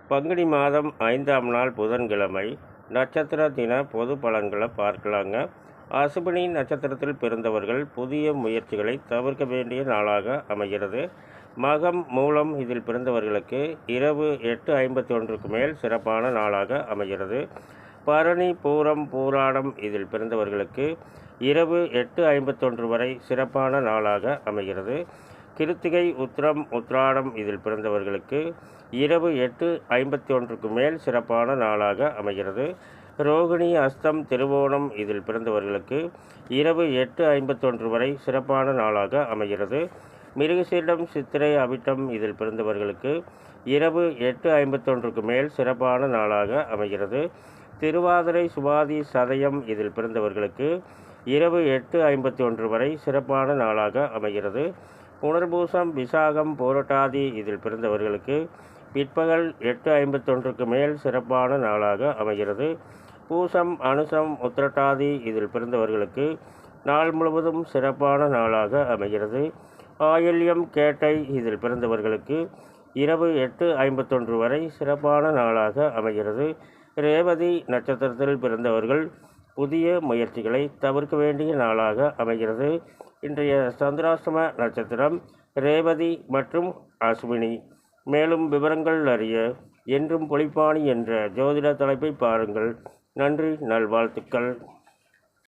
பங்குனி மாதம் 5ஆம் நாள் புதன்கிழமை நட்சத்திர தின பொது பலன்களை பார்க்கலாங்க. அசுபினி நட்சத்திரத்தில் பிறந்தவர்கள் புதிய முயற்சிகளை தவிர்க்க வேண்டிய நாளாக அமைகிறது. மகம் மூலம் இதில் பிறந்தவர்களுக்கு இரவு 8:51க்கு மேல் சிறப்பான நாளாக அமைகிறது. பரணி பூரம் பூராடம் இதில் பிறந்தவர்களுக்கு இரவு 8:51 வரை சிறப்பான நாளாக அமைகிறது. கிருத்திகை உத்திரம் உத்திராடம் இதில் பிறந்தவர்களுக்கு இரவு 8:51க்கு மேல் சிறப்பான நாளாக அமைகிறது. ரோகிணி அஸ்தம் திருவோணம் இதில் பிறந்தவர்களுக்கு இரவு 8:51 வரை சிறப்பான நாளாக அமைகிறது. மிருகசீரிடம் சித்திரை அவிட்டம் இதில் பிறந்தவர்களுக்கு இரவு 8:51க்கு மேல் சிறப்பான நாளாக அமைகிறது. திருவாதிரை சுவாதி சதயம் இதில் பிறந்தவர்களுக்கு இரவு 8:51 வரை சிறப்பான நாளாக அமைகிறது. புனர்பூசம் விசாகம் பூரட்டாதி இதில் பிறந்தவர்களுக்கு பிற்பகல் 8:51க்கு மேல் சிறப்பான நாளாக அமைகிறது. பூசம் அனுசம் உத்திரட்டாதி இதில் பிறந்தவர்களுக்கு நாள் முழுவதும் சிறப்பான நாளாக அமைகிறது. ஆயில்யம் கேட்டை இதில் பிறந்தவர்களுக்கு இரவு 8:51 வரை சிறப்பான நாளாக அமைகிறது. ரேவதி நட்சத்திரத்தில் பிறந்தவர்கள் புதிய முயற்சிகளை தவிர்க்க வேண்டிய நாளாக அமைகிறது. இன்றைய சந்திராஷ்டம நட்சத்திரம் ரேவதி மற்றும் அஸ்வினி. மேலும் விவரங்கள் அறிய என்றும் பொழிப்பாணி என்ற ஜோதிட தலைப்பை பாருங்கள். நன்றி, நல்வாழ்த்துக்கள்.